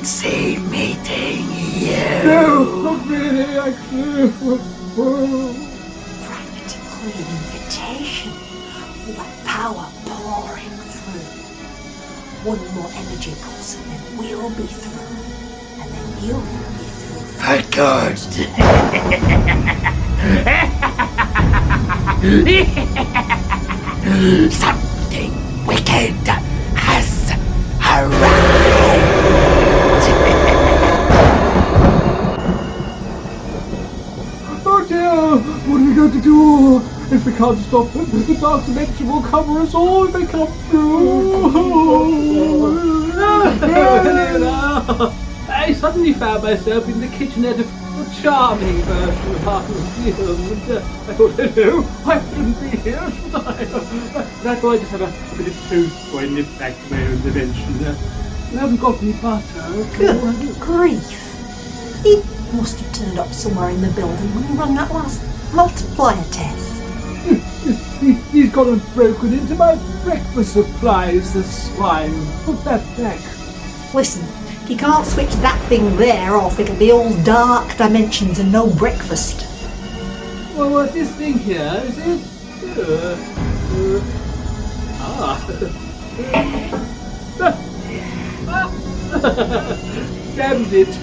fancy meeting you. No, not really, actually. Practical invitation. All that power pouring through. One more energy pulse and then we'll be through. And then you'll be through. For good. Something wicked has arrived. Oh dear, what are we going to do? If we can't stop them, the dark dimension will cover us all if they come through. I suddenly found myself in the kitchenette of a charming version of Heart of the Film, and I thought, hello, I shouldn't be here, should I? And I thought I'd just have a bit of toast before I nip back to my own dimension. You haven't got any butter. Good grief. He must have turned up somewhere in the building when he ran that last multiplier test. He's gone and broken into my breakfast supplies, the swine. Put that back. Listen, if you can't switch that thing there off, it'll be all dark dimensions and no breakfast. Well, what this thing here, is it? Damned it.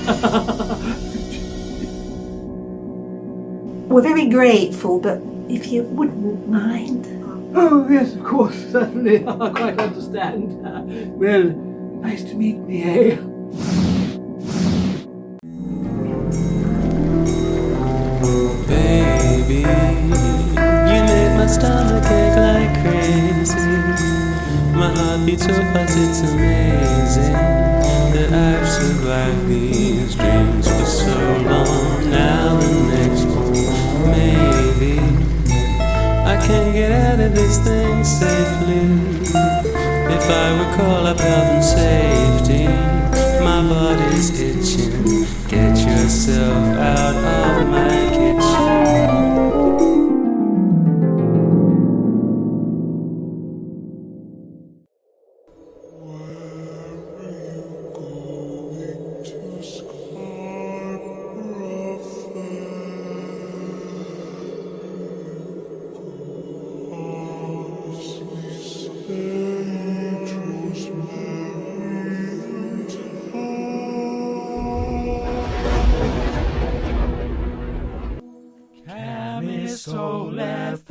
We're very grateful, but if you wouldn't mind. Oh, yes, of course, certainly. I quite understand. Well, nice to meet me, eh? Baby, you make my stomach ache like crazy. My heart beats so fast, it's amazing that I've survived these dreams for so long. Now the next one, maybe I can get out of this thing safely. If I would call up health and safety, my body's itching. Get yourself out of my kitchen.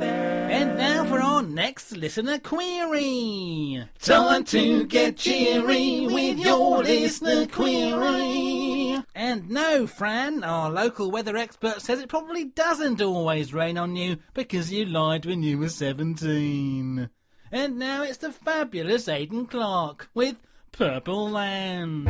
And now for our next listener query. Time to get cheery with your listener query. And no, Fran, our local weather expert says it probably doesn't always rain on you because you lied when you were 17. And now it's the fabulous Aidan Clark with Purple Land.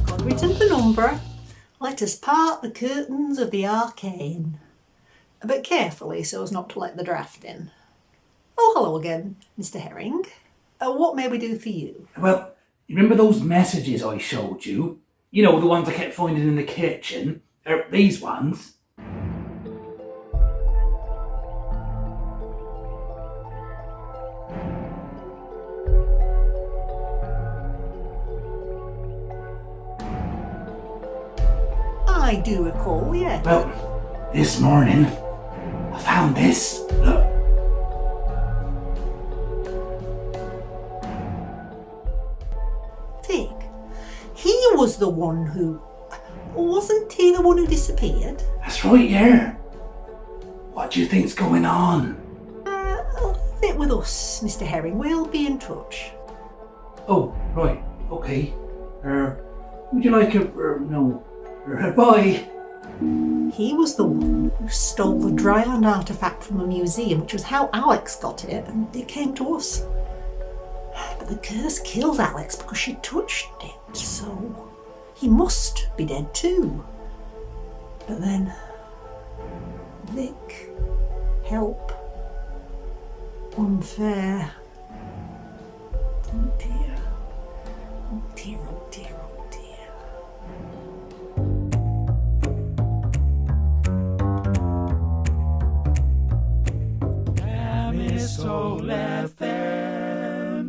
Godwit Penumbra, let us part the curtains of the arcane. But carefully so as not to let the draft in. Oh, hello again, Mr. Herring. What may we do for you? Well, you remember those messages I showed you? You know, the ones I kept finding in the kitchen? These ones. I do recall, yes. Well, this morning, I found this. Look. Fig, he was the one who... Wasn't he the one who disappeared? That's right, yeah. What do you think's going on? I leave it with us, Mr. Herring. We'll be in touch. Oh, right, okay. Would you like a, bye? He was the one who stole the dryland artefact from the museum, which was how Alex got it, and it came to us. But the curse killed Alex because she touched it, so he must be dead too. But then, Vic, help, unfair. Oh dear, oh dear, oh dear, oh dear.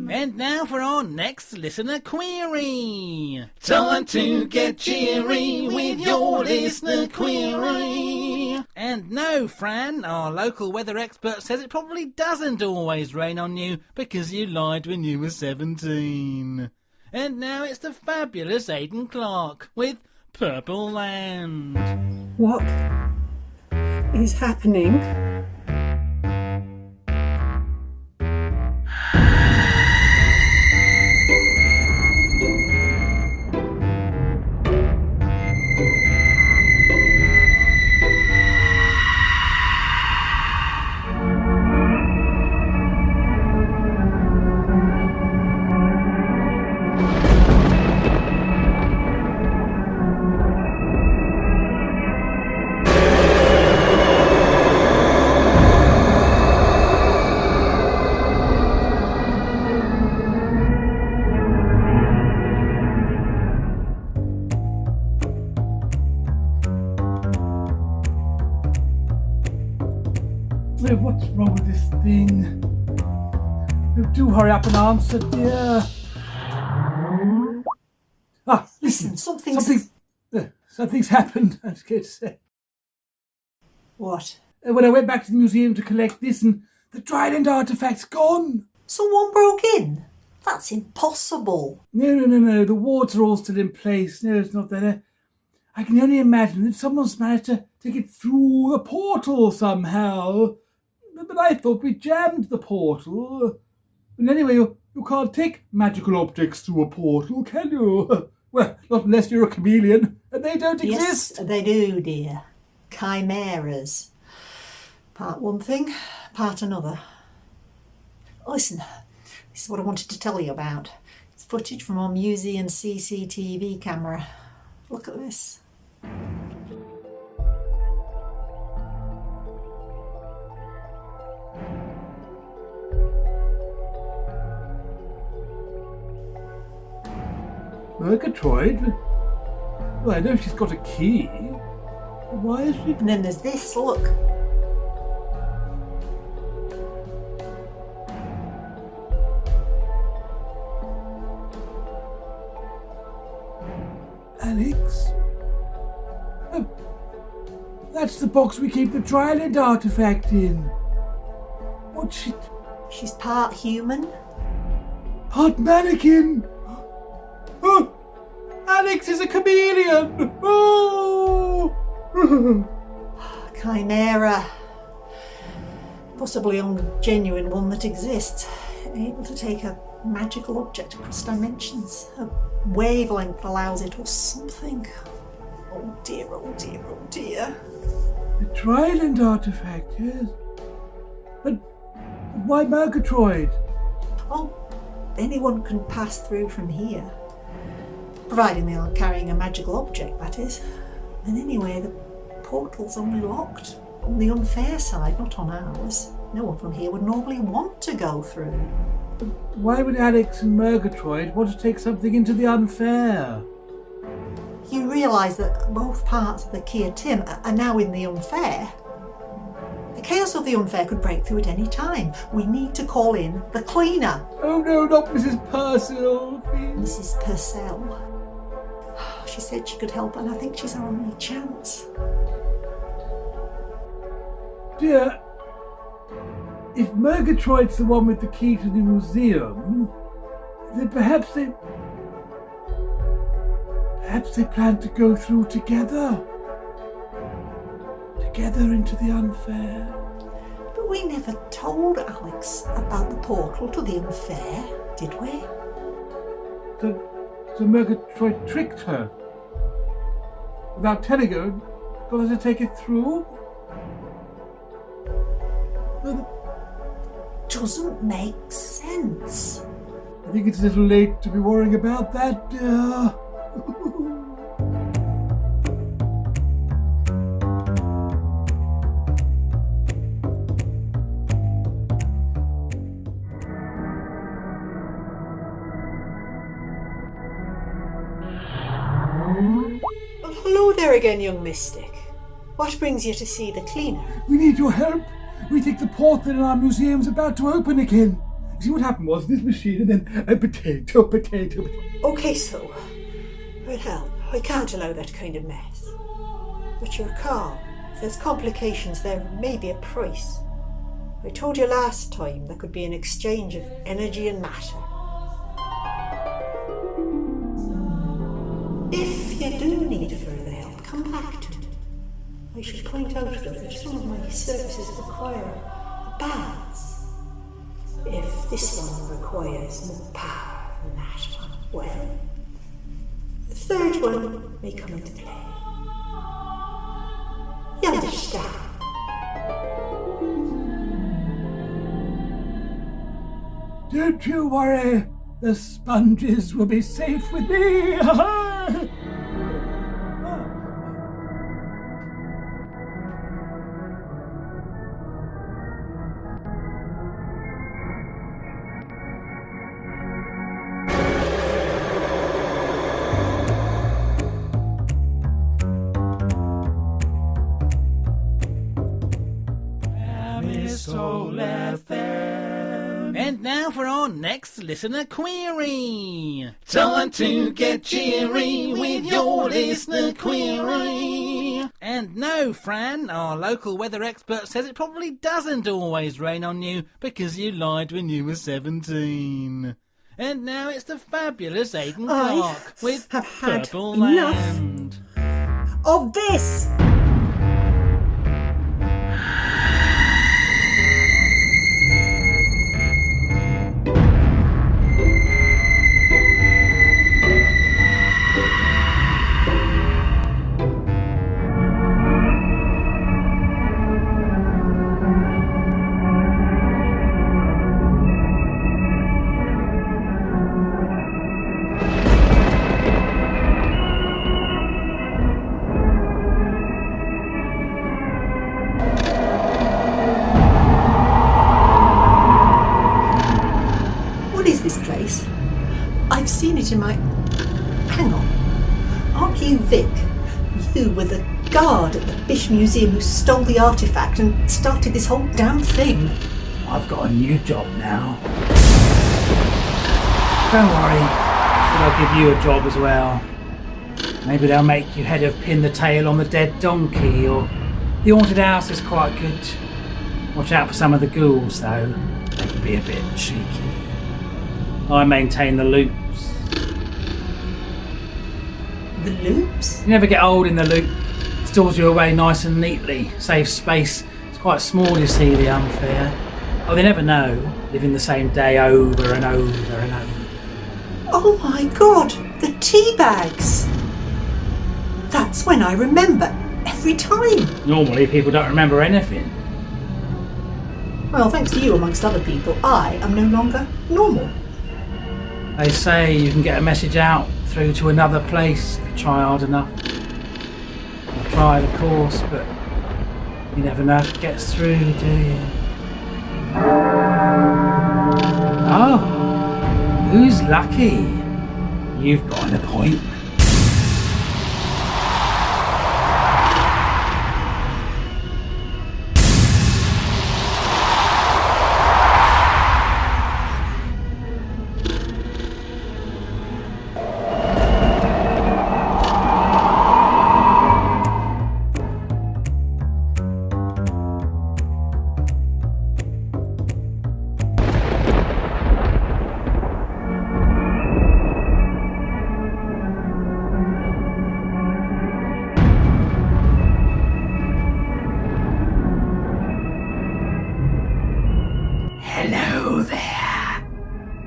And now for our next listener query. Time to get cheery with your listener query. And no, Fran, our local weather expert says it probably doesn't always rain on you because you lied when you were 17. And now it's the fabulous Aidan Clark with Purple Land. What is happening? What's wrong with this thing? Do hurry up and answer, dear. Ah, listen, something's happened, I was scared to say. What? When I went back to the museum to collect this, and the Trident artifact's gone. Someone broke in? That's impossible. No, the wards are all still in place. No, it's not that. I can only imagine that someone's managed to get through the portal somehow. But I thought we jammed the portal. And anyway, you can't take magical objects through a portal, can you? Well, not unless you're a chameleon, and they don't exist. Yes, they do, dear. Chimeras. Part one thing, part another. Listen, this is what I wanted to tell you about. It's footage from our museum CCTV camera. Look at this. Murgatroyd? Well, I know she's got a key. Why is she... And then there's this, look. Alex? Oh, that's the box we keep the Trident artifact in. What's she... She's part human. Part mannequin! Oh! Alex is a chameleon! Oh! Chimera. Possibly only genuine one that exists. Able to take a magical object across dimensions. A wavelength allows it or something. Oh dear, oh dear, oh dear. The Trident artifact, yes. But why Murgatroyd? Oh, anyone can pass through from here. Providing they aren't carrying a magical object, that is. And anyway, the portal's only locked on the unfair side, not on ours. No one from here would normally want to go through. Why would Alex and Murgatroyd want to take something into the unfair? You realise that both parts of the Kia Tim are now in the unfair. The chaos of the unfair could break through at any time. We need to call in the cleaner. Oh no, not Mrs. Purcell, please. Mrs. Purcell. She said she could help, and I think she's our only chance. Dear, if Murgatroyd's the one with the key to the museum, then perhaps they plan to go through together. Together into the unfair. But We never told Alex about the portal to the unfair, did we? The Murgatroyd tricked her. Without telling her, got her to take it through? Doesn't make sense. I think it's a little late to be worrying about that, dear. Hello there again, young mystic. What brings you to see the cleaner? We need your help. We think the portal in our museum's about to open again. See, what happened was this machine and then a potato. Okay, so, with help, I can't allow that kind of mess. But your call, if there's complications, there may be a price. I told you last time there could be an exchange of energy and matter. If you do need further help, come back to me. I should point out though that some of my services require a balance. If this one requires more power than that one, well, the third one may come into play. You understand? Don't you worry. The sponges will be safe with me. And now for our next listener query. Time to get cheery with your listener query. And no, Fran, our local weather expert says it probably doesn't always rain on you because you lied when you were 17. And now it's the fabulous Aidan Clark with have had Purple enough Land. of this! I've seen it in my... Hang on. Aren't you Vic? You were the guard at the Bish Museum who stole the artefact and started this whole damn thing. I've got a new job now. Don't worry, but I'll give you a job as well. Maybe they'll make you head of Pin the Tail on the Dead Donkey, or the Haunted House is quite good. Watch out for some of the ghouls though, they can be a bit cheeky. I maintain the loops. The loops? You never get old in the loop. Stores you away nice and neatly, saves space. It's quite small, you see, the unfair. Oh, they never know, living the same day over and over and over. Oh my god, the tea bags! That's when I remember, every time. Normally people don't remember anything. Well, thanks to you amongst other people, I am no longer normal. They say you can get a message out through to another place if you try hard enough. I've tried, of course, but you never know if it gets through, do you? Oh, who's lucky? You've got an appointment.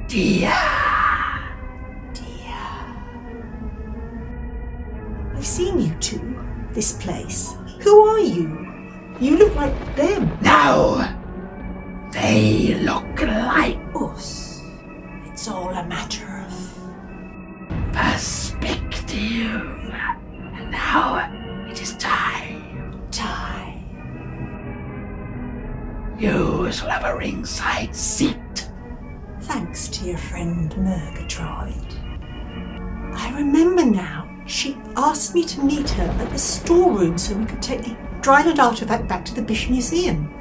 Dear. I've seen you two. This place. Who are you? You look like them. No. They look like Us. It's all a matter of perspective. And now it is time. time. You shall have a ringside seat. Thanks to your friend Murgatroyd. I remember now. She asked me to meet her at the storeroom so we could take the Dryland artifact back to the Bish Museum.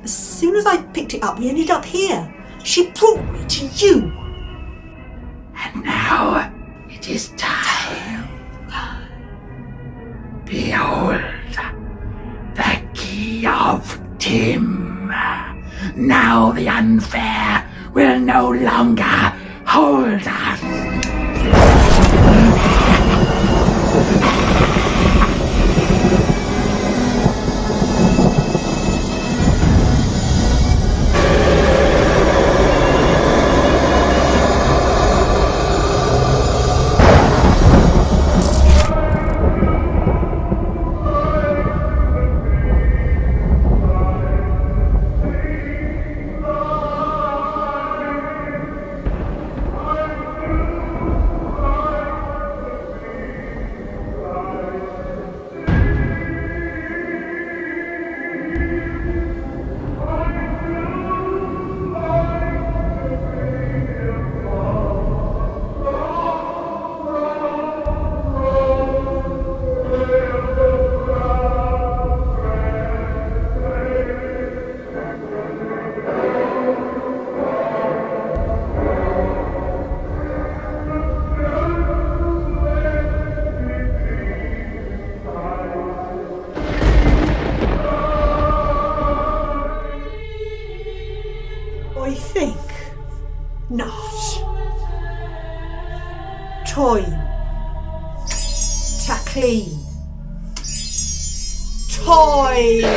As soon as I picked it up, we ended up here. She brought me to you. And now it is time. Behold, the key of Tim. Now the unfair will no longer hold us. I think not. Time to clean. Time.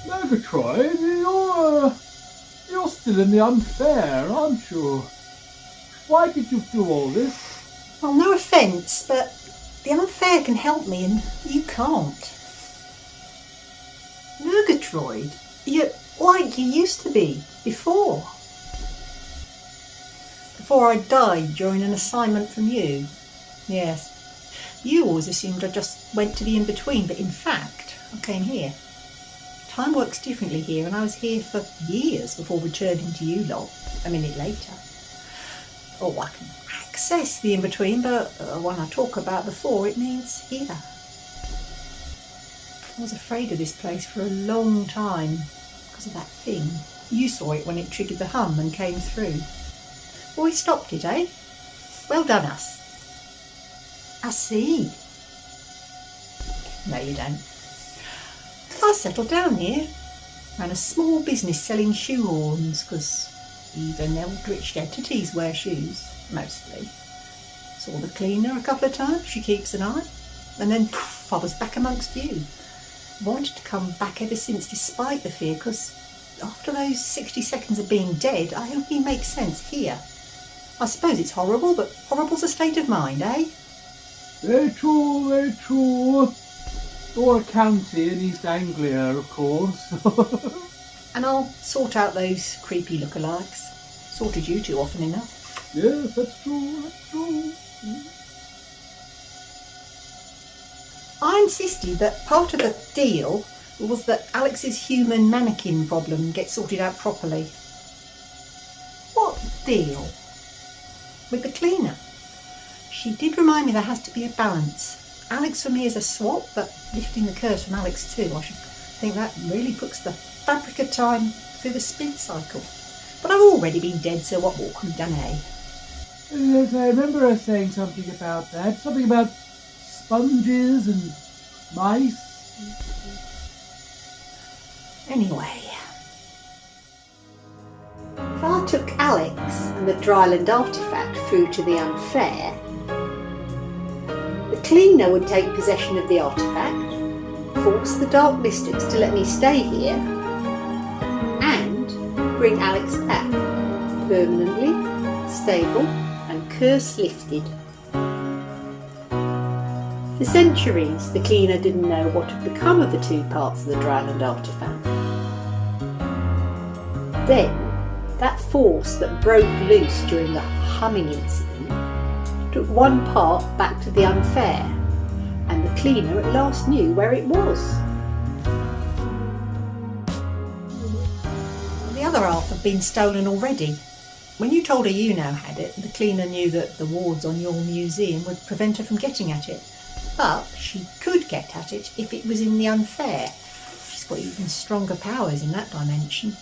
Murgatroyd, you're still in the unfair, aren't you? Why did you do all this? Well, no offence, but the unfair can help me and you can't. Murgatroyd, you're like you used to be before. Before I died during an assignment from you. Yes. You always assumed I just went to the in-between, but in fact, I came here. Time works differently here, and I was here for years before returning to you lot a minute later. Oh, I can access the in-between, but when I talk about before, it means here. I was afraid of this place for a long time because of that thing. You saw it when it triggered the hum and came through. Well, we stopped it, eh? Well done, us. I see. No, you don't. I settled down here. Ran a small business selling shoehorns because even eldritch entities wear shoes, mostly. Saw the cleaner a couple of times, she keeps an eye. And then poof, I was back amongst you. Wanted to come back ever since despite the fear because after those 60 seconds of being dead, I only make sense here. I suppose it's horrible, but horrible's a state of mind, eh? Very true, very true. Or a county in East Anglia, of course. And I'll sort out those creepy lookalikes. Sorted you two often enough. Yes, that's true, that's true. I insisted that part of the deal was that Alex's human mannequin problem gets sorted out properly. What deal? With the cleaner. She did remind me there has to be a balance. Alex for me is a swap, but lifting the curse from Alex too, I should think that really puts the fabric of time through the spin cycle. But I've already been dead, so what more can be done, eh? Yes, I remember her saying something about that. Something about sponges and mice. Anyway. If I took Alex and the Dryland artefact through to the Unfair, the cleaner would take possession of the artefact, force the Dark Mystics to let me stay here, and bring Alex back, permanently, stable, and curse lifted. For centuries, the cleaner didn't know what had become of the two parts of the Dryland artefact. Then, that force that broke loose during the humming incident took one part back to the Unfair, and the cleaner at last knew where it was. The other half had been stolen already. When you told her you now had it, the cleaner knew that the wards on your museum would prevent her from getting at it. But she could get at it if it was in the Unfair. She's got even stronger powers in that dimension.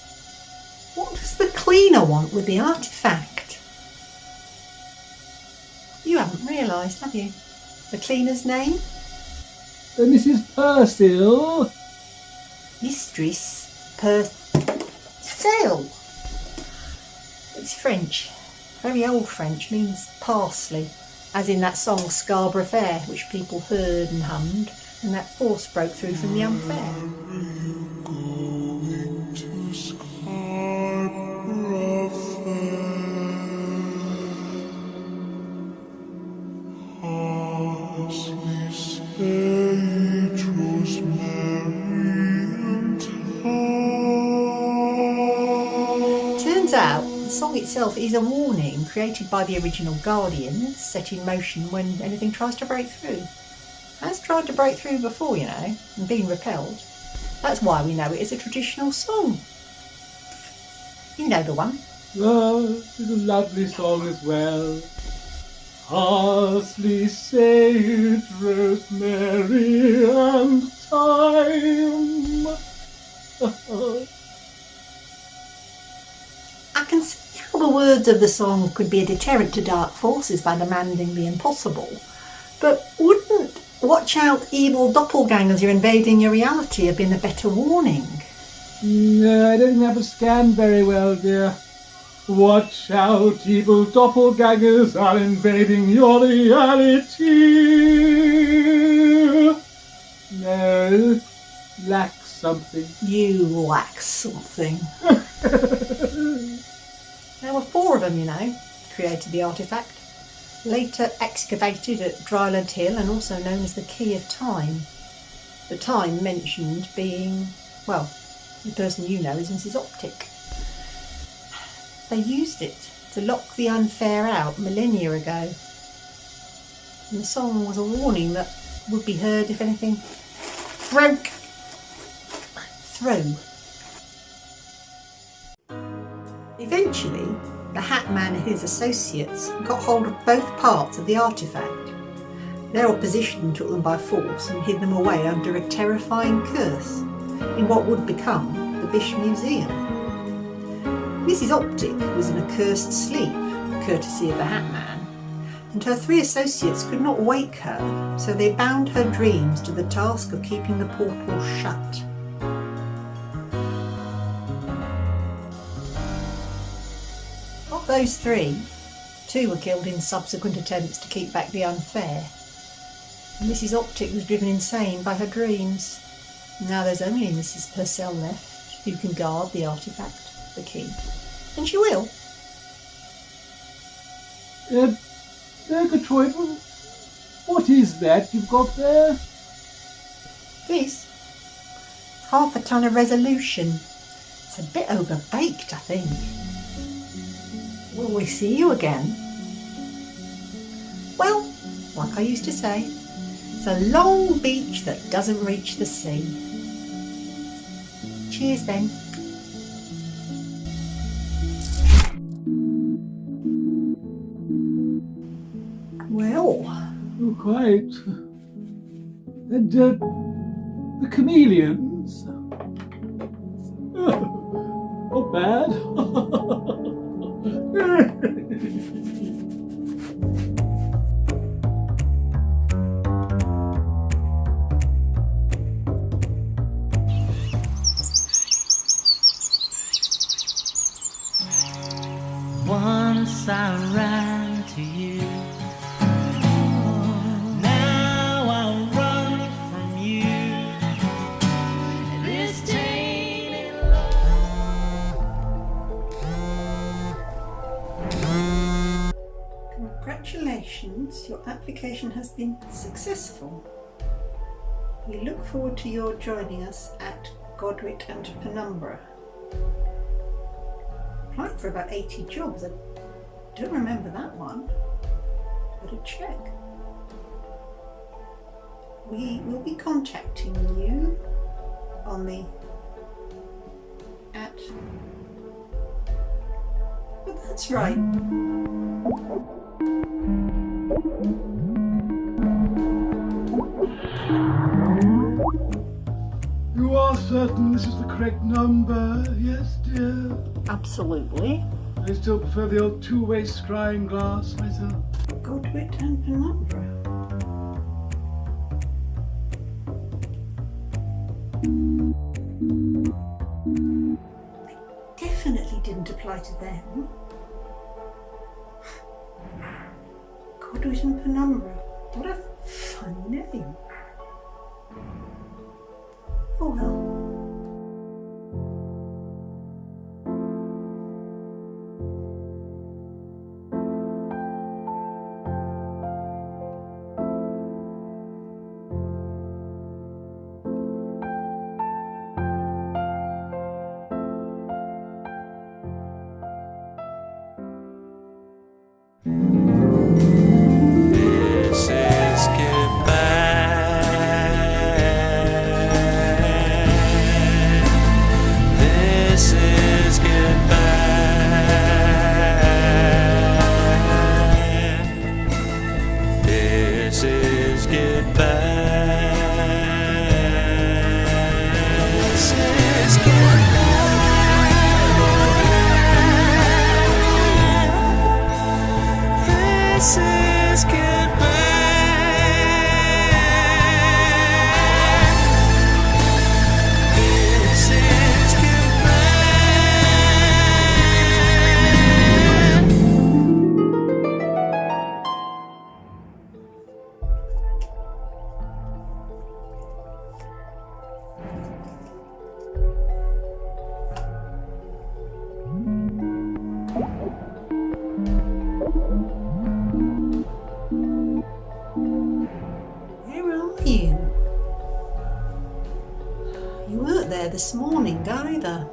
What does the cleaner want with the artefact? You haven't realised, have you? The cleaner's name? Mrs. Purcell. Mistress Purcell. It's French. Very old French, means parsley. As in that song Scarborough Fair, which people heard and hummed, and that force broke through from the Unfair. Turns out, the song itself is a warning created by the original Guardians, set in motion when anything tries to break through. Has tried to break through before, you know, and been repelled. That's why we know it is a traditional song. You know the one. Oh, it's a lovely song as well. Parsley, sage, rosemary, and thyme. I can see how the words of the song could be a deterrent to dark forces by demanding the impossible, but wouldn't "watch out, evil doppelgangers, you're invading your reality" have been a better warning? No, I don't think that was scanned very well, dear. Watch out, evil doppelgangers are invading your reality. No, lacks something. You lack something. There were 4 of them, you know, created the artefact. Later excavated at Dryland Hill and also known as the Key of Time. The time mentioned being, well, the person you know is Mrs. Optic. They used it to lock the Unfair out millennia ago. And the song was a warning that would be heard if anything broke through. Eventually, the Hat Man and his associates got hold of both parts of the artefact. Their opposition took them by force and hid them away under a terrifying curse in what would become the Bish Museum. Mrs. Optic was in a cursed sleep, courtesy of the Hat Man, and her 3 associates could not wake her, so they bound her dreams to the task of keeping the portal shut. Of those 3, 2 were killed in subsequent attempts to keep back the unfair. Mrs. Optic was driven insane by her dreams. Now there's only Mrs. Purcell left, who can guard the artefact, the key. And she will. Murgatroyd, what is that you've got there? This? Half a ton of resolution. It's a bit overbaked, I think. Will we see you again? Well, like I used to say, it's a long beach that doesn't reach the sea. Cheers then. Well, Oh, quite. And, the chameleons? Not bad. Once I ran to you, now I'm running from you. This tainted congratulations, your application has been successful. We look forward to your joining us at Godwit and Penumbra. Applied for about 80 jobs. I don't remember that one. Better check. We will be contacting you on the at. But that's right. You are certain this is the correct number? Yes, dear. Absolutely. I still prefer the old two-way scrying glass myself. Godwit and Penumbra. I definitely didn't apply to them. Godwit and Penumbra. What a funny name. Oh well. This is goodbye. This is goodbye. This is goodbye. This is goodbye. This is goodbye. This is goodbye. Where are you? You weren't there this morning either.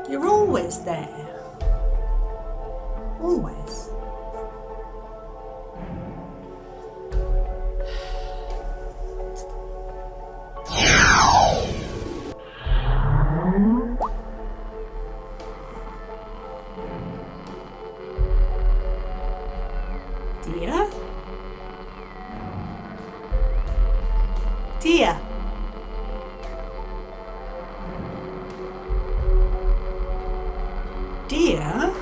You're always there. always. Dear? Dear? Dear?